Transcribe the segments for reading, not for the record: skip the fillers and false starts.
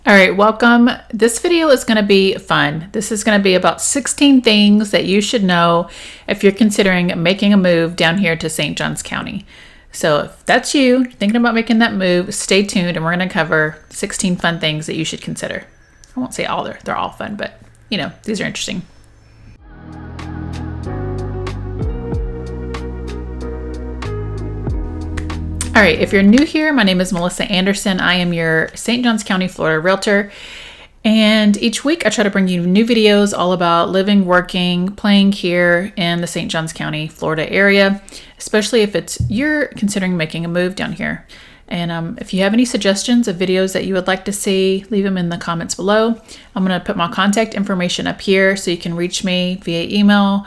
All right, welcome. This video is going to be fun. This is going to be about 16 things that you should know if you're considering making a move down here to St. Johns County. So if that's you, thinking about making that move, stay tuned and we're going to cover 16 fun things that you should consider. I won't say all they're all fun, but these are interesting. All right, if you're new here, my name is Melissa Anderson. I am your St. Johns County, Florida Realtor. And each week I try to bring you new videos all about living, working, playing here in the St. Johns County, Florida area, especially if you're considering making a move down here. And if you have any suggestions of videos that you would like to see, leave them in the comments below. I'm going to put my contact information up here so you can reach me via email,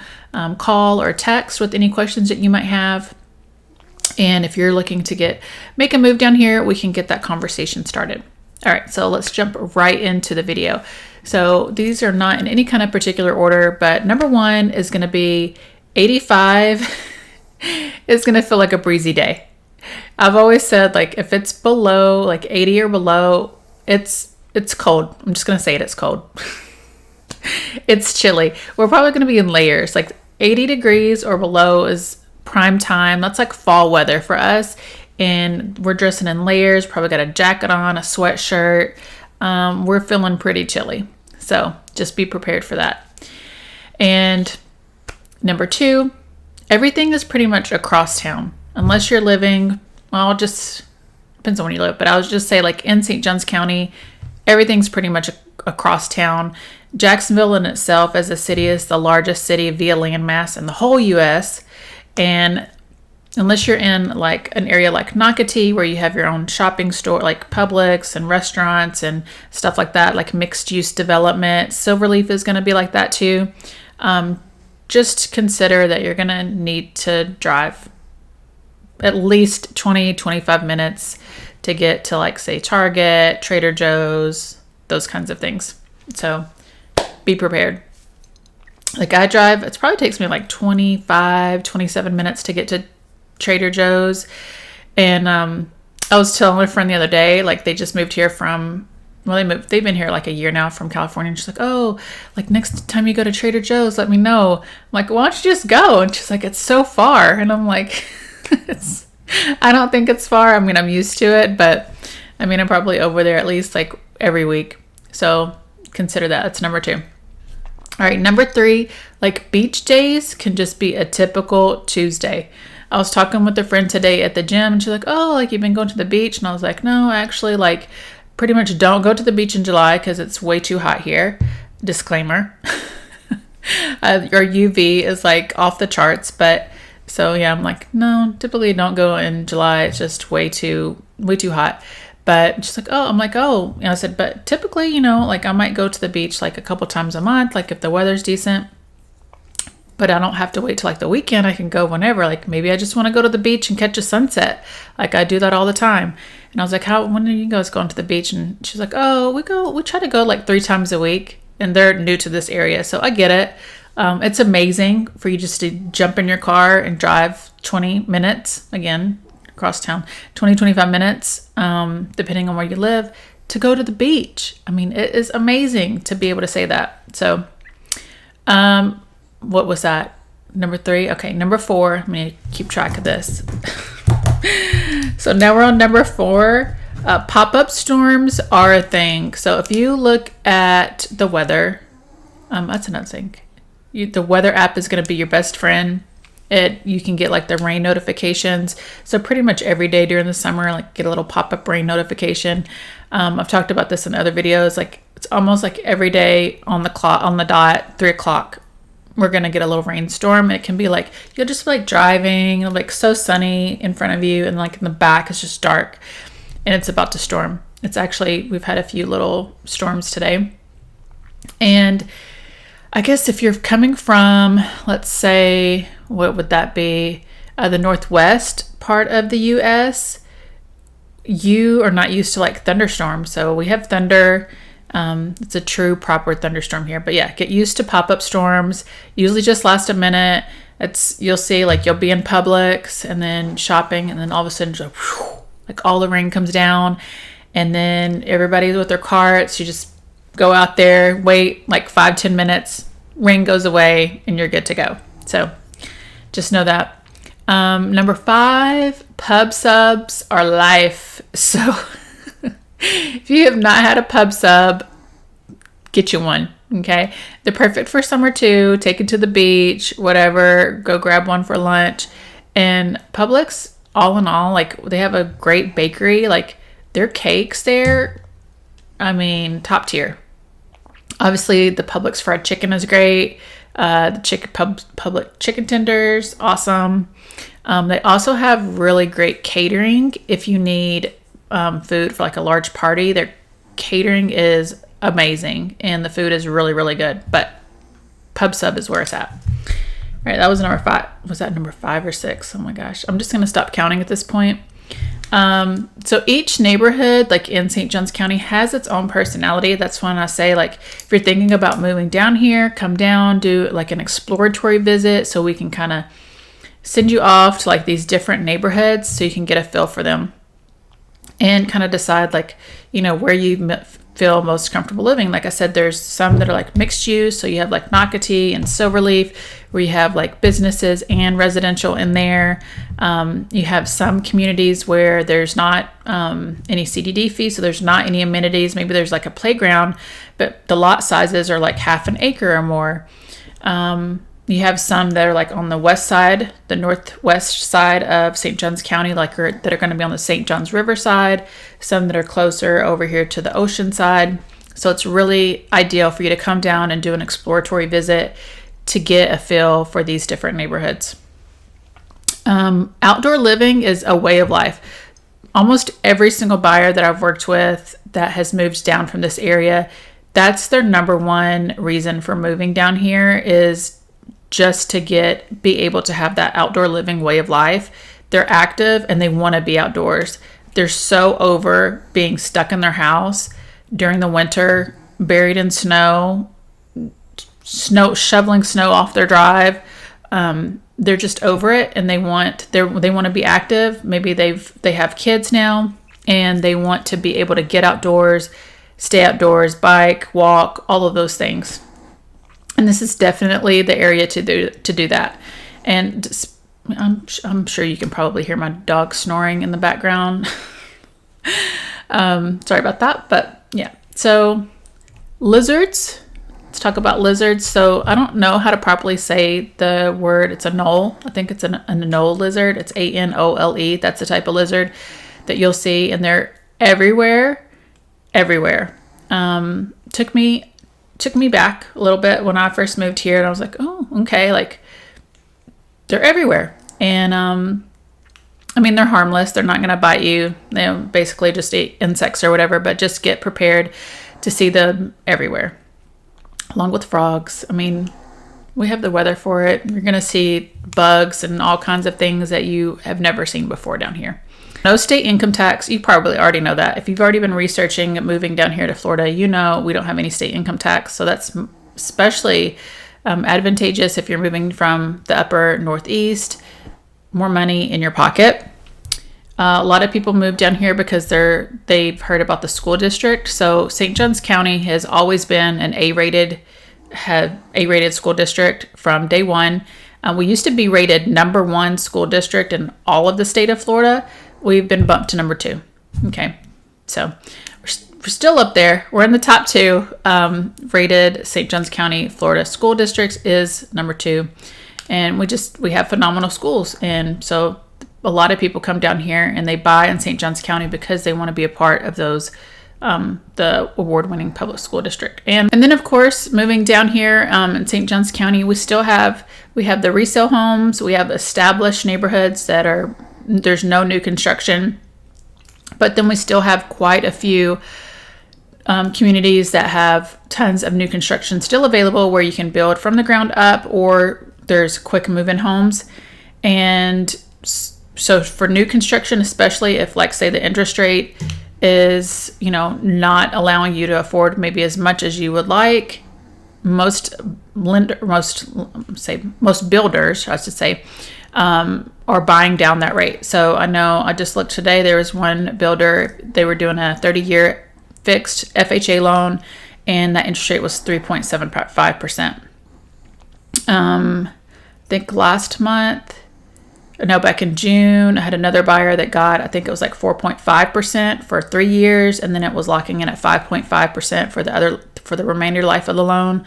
call, or text with any questions that you might have. And if you're looking to make a move down here, we can get that conversation started. All right, so let's jump right into the video. So these are not in any kind of particular order, but number one is going to be 85 is going to feel like a breezy day. I've always said, like, if it's below like 80 or below, it's cold. I'm just going to say it's cold. It's chilly. We're probably going to be in layers. Like 80 degrees or below is prime time. That's like fall weather for us, and we're dressing in layers, probably got a jacket on, a sweatshirt. We're feeling pretty chilly, so just be prepared for that. And number two, everything is pretty much across town, unless you're living, well, just depends on where you live, but I would just say, like, in St. Johns County, everything's pretty much across town. Jacksonville in itself as a city is the largest city via landmass in the whole U.S., and unless you're in like an area like Nocatee where you have your own shopping store like Publix and restaurants and stuff like that, like mixed use development, Silverleaf is going to be like that too. Just consider that you're going to need to drive at least 20-25 minutes to get to, like, say, Target, Trader Joe's, those kinds of things. So be prepared. Like, I drive, it probably takes me like 25-27 minutes to get to Trader Joe's. And I was telling my friend the other day, like, they just moved here they've been here like a year now from California. And she's like, oh, like, next time you go to Trader Joe's, let me know. I'm like, why don't you just go? And she's like, it's so far. And I'm like, I don't think it's far. I mean, I'm used to it, but I mean, I'm probably over there at least like every week. So consider that. That's number two. All right, number three, like, beach days can just be a typical Tuesday. I was talking with a friend today at the gym, and she's like, oh, like, you've been going to the beach? And I was like, no, actually, like, pretty much don't go to the beach in July because it's way too hot here. Disclaimer. Your UV is like off the charts, but so yeah, I'm like, no, typically don't go in July. It's just way too hot. But she's like, oh, I'm like, oh, I said, but typically, like, I might go to the beach like a couple times a month, like if the weather's decent, but I don't have to wait till like the weekend. I can go whenever. Like, maybe I just want to go to the beach and catch a sunset. Like, I do that all the time. And I was like, when are you guys going to the beach? And she's like, oh, we try to go like 3 times a week, and they're new to this area. So I get it. It's amazing for you just to jump in your car and drive 20 minutes, again, across town, 20-25 minutes, depending on where you live, to go to the beach. I mean, it is amazing to be able to say that. So what was that? Number 3? Okay, number 4. I'm going to keep track of this. So now we're on number 4. Pop-up storms are a thing. So if you look at the weather, that's another thing. The weather app is going to be your best friend. You can get like the rain notifications. So pretty much every day during the summer, like, get a little pop-up rain notification. I've talked about this in other videos. Like, it's almost like every day on the dot, 3 o'clock, we're going to get a little rainstorm. It can be like, you'll just be like driving, like, so sunny in front of you, and like in the back it's just dark and it's about to storm. We've had a few little storms today. And I guess if you're coming from, let's say, what would that be? The northwest part of the U.S., you are not used to like thunderstorms. So we have thunder. It's a true proper thunderstorm here. But yeah, get used to pop-up storms. Usually just last a minute. You'll see, like, you'll be in Publix and then shopping, and then all of a sudden, just, like, all the rain comes down. and then everybody's with their carts. You just go out there, wait like 5-10 minutes, ring goes away, and you're good to go. So just know that. Number 5, pub subs are life. So if you have not had a pub sub, get you one. Okay. They're perfect for summer too. Take it to the beach, whatever, go grab one for lunch. And Publix, all in all, like, they have a great bakery. Like, their cakes there, I mean, top tier. Obviously, the Publix fried chicken is great. The Publix chicken tenders, awesome. They also have really great catering. If you need food for like a large party, their catering is amazing, and the food is really, really good. But pub sub is where it's at. All right, that was number 5. Was that number 5 or 6? Oh my gosh, I'm just gonna stop counting at this point. So each neighborhood, like in St. Johns County, has its own personality. That's when I say, like, if you're thinking about moving down here, come down, do like an exploratory visit, so we can kind of send you off to like these different neighborhoods so you can get a feel for them and kind of decide, like, you know, where you feel most comfortable living. Like I said, there's some that are like mixed use. So you have like Nocatee and Silverleaf, where you have like businesses and residential in there. You have some communities where there's not any CDD fees, so there's not any amenities. Maybe there's like a playground, but the lot sizes are like half an acre or more. You have some that are like on the west side, the northwest side of St. Johns County, like that are going to be on the St. Johns River side. Some that are closer over here to the ocean side. So it's really ideal for you to come down and do an exploratory visit to get a feel for these different neighborhoods. Outdoor living is a way of life. Almost every single buyer that I've worked with that has moved down from this area, that's their number one reason for moving down here, is just to be able to have that outdoor living way of life. They're active and they want to be outdoors. They're so over being stuck in their house during the winter, buried in snow, shoveling snow off their drive. They're just over it, and they want to be active. Maybe they have kids now, and they want to be able to get outdoors, stay outdoors, bike, walk, all of those things. And this is definitely the area to do that. And I'm sure you can probably hear my dog snoring in the background. Sorry about that, but yeah. So lizards. Let's talk about lizards. So I don't know how to properly say the word. It's a knoll. I think it's a knoll lizard. It's ANOLE. That's the type of lizard that you'll see, and they're everywhere. Took me back a little bit when I first moved here, and I was like, oh, okay, like, they're everywhere. And I mean, they're harmless. They're not going to bite you. They basically just eat insects or whatever, but just get prepared to see them everywhere, along with frogs. I mean, we have the weather for it. You're going to see bugs and all kinds of things that you have never seen before down here. No state income tax. You probably already know that. If you've already been researching moving down here to Florida, you know we don't have any state income tax. So that's especially advantageous if you're moving from the upper northeast. More money in your pocket. A lot of people move down here because they've heard about the school district. So St. Johns County has always been an A-rated school district from day one. We used to be rated number 1 school district in all of the state of Florida. We've been bumped to number 2. Okay, so we're still up there. We're in the top 2. Rated St. Johns County, Florida school districts is number 2. And we have phenomenal schools. And so a lot of people come down here and they buy in St. Johns County because they want to be a part of those, the award-winning public school district. And then, of course, moving down here in St. Johns County, we have the resale homes. We have established neighborhoods there's no new construction. But then we still have quite a few communities that have tons of new construction still available, where you can build from the ground up, or there's quick move-in homes. And so for new construction, especially if, like, say, the interest rate is, not allowing you to afford maybe as much as you would like, most builders, I should say, are buying down that rate. So I know I just looked today, there was one builder, they were doing a 30-year fixed FHA loan, and that interest rate was 3.75%. I think back in June, I had another buyer that got, I think it was like 4.5% for 3 years, and then it was locking in at 5.5% for the remainder life of the loan.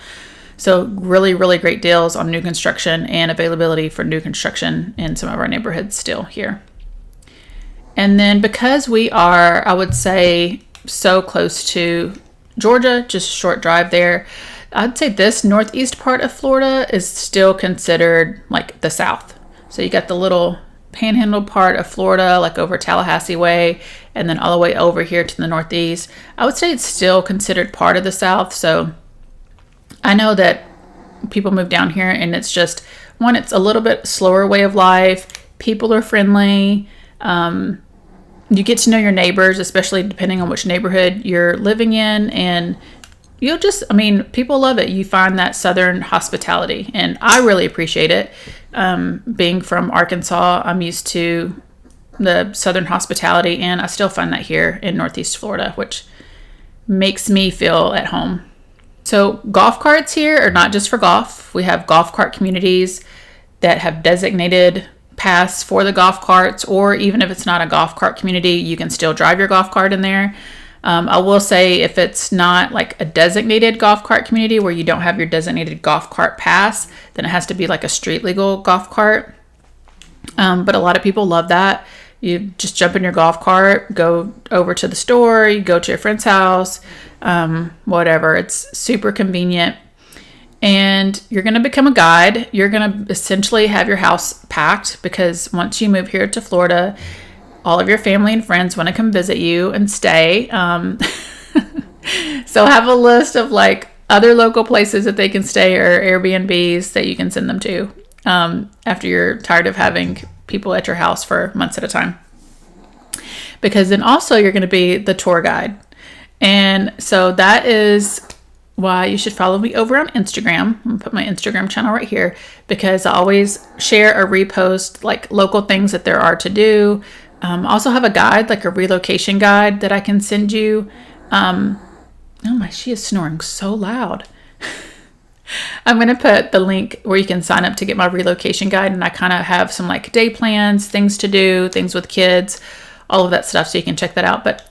So really, really great deals on new construction and availability for new construction in some of our neighborhoods still here. And then because we are, I would say, so close to Georgia, just a short drive there, I'd say this northeast part of Florida is still considered like the South. So you got the little panhandle part of Florida, like over Tallahassee way, and then all the way over here to the northeast. I would say it's still considered part of the South. So I know that people move down here and it's just, one, it's a little bit slower way of life. People are friendly. You get to know your neighbors, especially depending on which neighborhood you're living in. And people love it. You find that Southern hospitality, and I really appreciate it. Being from Arkansas, I'm used to the Southern hospitality, and I still find that here in Northeast Florida, which makes me feel at home. So golf carts here are not just for golf. We have golf cart communities that have designated paths for the golf carts, or even if it's not a golf cart community, you can still drive your golf cart in there. I will say if it's not like a designated golf cart community where you don't have your designated golf cart pass, then it has to be like a street legal golf cart. But a lot of people love that. You just jump in your golf cart, go over to the store, you go to your friend's house, whatever. It's super convenient. And you're going to become a guide. You're going to essentially have your house packed, because once you move here to Florida, all of your family and friends want to come visit you and stay. So have a list of like other local places that they can stay, or Airbnbs that you can send them to after you're tired of having people at your house for months at a time. Because then also you're going to be the tour guide. And so that is why you should follow me over on Instagram. I'm going to put my Instagram channel right here, because I always share or repost like local things that there are to do. I also have a guide, like a relocation guide that I can send you. She is snoring so loud. I'm going to put the link where you can sign up to get my relocation guide. And I kind of have some like day plans, things to do, things with kids, all of that stuff. So you can check that out. But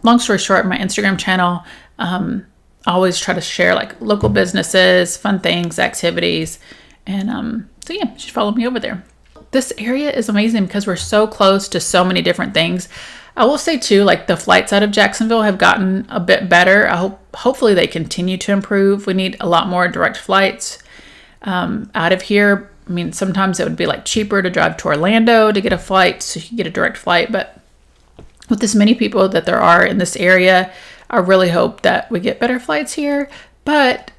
long story short, my Instagram channel, I always try to share like local businesses, fun things, activities. And so yeah, you should follow me over there. This area is amazing because we're so close to so many different things. I will say too, like the flights out of Jacksonville have gotten a bit better. Hopefully they continue to improve. We need a lot more direct flights out of here. I mean, sometimes it would be like cheaper to drive to Orlando to get a flight so you can get a direct flight. But with as many people that there are in this area, I really hope that we get better flights here. But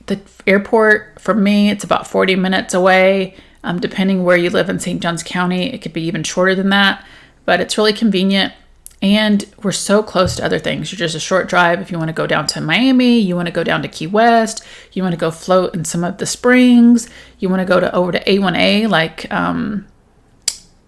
the airport, for me, it's about 40 minutes away. Depending where you live in St. Johns County, it could be even shorter than that. But it's really convenient. And we're so close to other things. You're just a short drive. If you want to go down to Miami, you want to go down to Key West, you want to go float in some of the springs, you want to go over to A1A, like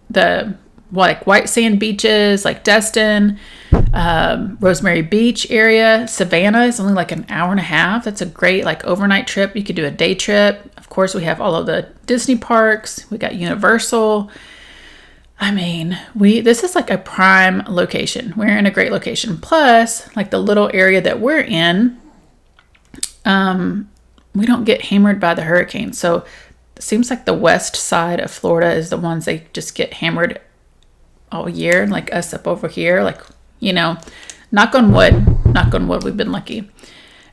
the white sand beaches, like Destin, Rosemary Beach area. Savannah is only like an hour and a half. That's a great like overnight trip. You could do a day trip. Of course, we have all of the Disney parks. We got Universal. I mean, this is like a prime location. We're in a great location. Plus, like the little area that we're in, we don't get hammered by the hurricanes. So it seems like the west side of Florida is the ones they just get hammered all year. Like us up over here, like, you know, knock on wood, we've been lucky.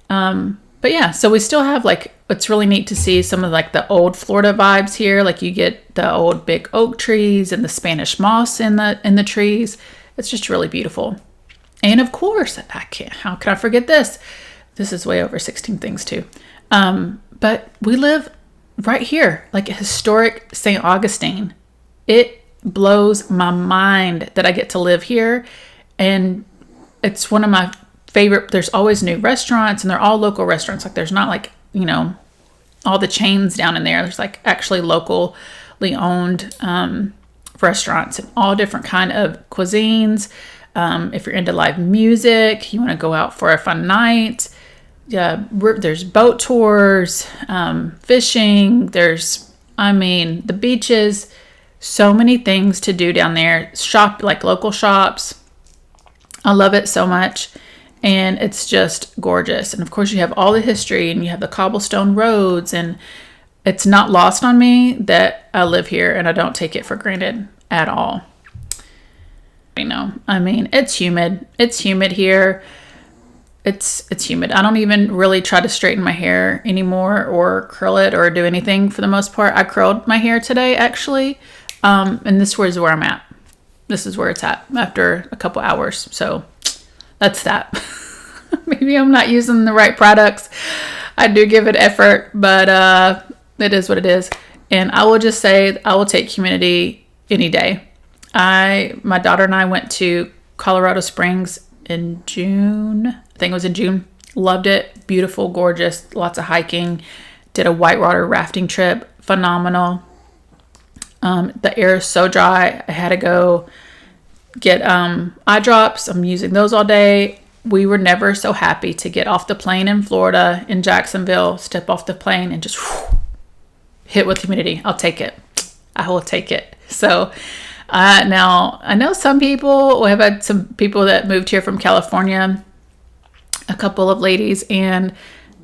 But yeah, so we still have like, it's really neat to see some of like the old Florida vibes here. Like you get the old big oak trees and the Spanish moss in the trees. It's just really beautiful. And of course, how can I forget this? This is way over 16 things too. But we live right here, like a historic St. Augustine. It blows my mind that I get to live here. And it's one of my favorite. There's always new restaurants, and they're all local restaurants. Like there's not like all the chains down in there. There's like actually locally owned restaurants and all different kind of cuisines. If you're into live music, you want to go out for a fun night. There's boat tours, fishing. There's, the beaches. So many things to do down there. Shop, like local shops. I love it so much. And it's just gorgeous. And of course you have all the history and you have the cobblestone roads, and it's not lost on me that I live here and I don't take it for granted at all. It's humid. It's humid here. It's humid. I don't even really try to straighten my hair anymore or curl it or do anything for the most part. I curled my hair today actually. And this is where I'm at. This is where it's at after a couple hours. So that's that. Maybe I'm not using the right products. I do give it effort, but it is what it is. And I will just say I will take humidity any day. My daughter and I went to Colorado Springs in June. I think it was in June. Loved it. Beautiful, gorgeous, lots of hiking. Did a whitewater rafting trip. Phenomenal. The air is so dry. I had to go get eye drops. I'm using those all day. We were never so happy to get off the plane in Florida, in Jacksonville, step off the plane and just hit with humidity. I'll take it. I will take it. So now I know some people, we have had some people that moved here from California, a couple of ladies, and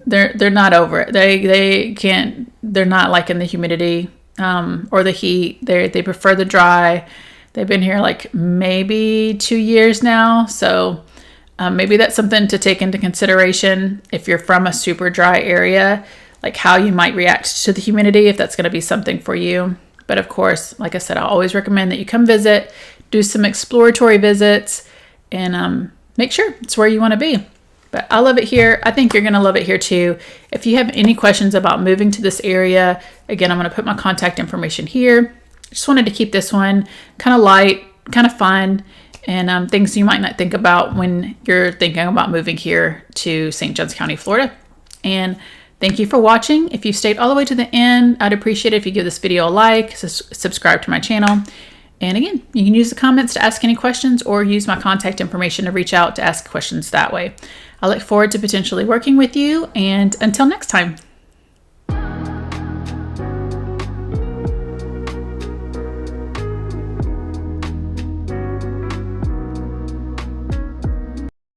they're not over it. They can't, they're not liking the humidity or the heat. They prefer the dry. They've been here like maybe 2 years now. So maybe that's something to take into consideration if you're from a super dry area, like how you might react to the humidity, if that's going to be something for you. But of course, like I said, I always recommend that you come visit, do some exploratory visits, and make sure it's where you want to be. But I love it here. I think you're going to love it here too. If you have any questions about moving to this area, again, I'm going to put my contact information here. Just wanted to keep this one kind of light, kind of fun, and things you might not think about when you're thinking about moving here to St. Johns County, Florida. And thank you for watching. If you stayed all the way to the end, I'd appreciate it if you give this video a like, subscribe to my channel. And again, you can use the comments to ask any questions or use my contact information to reach out to ask questions that way. I look forward to potentially working with you, and until next time.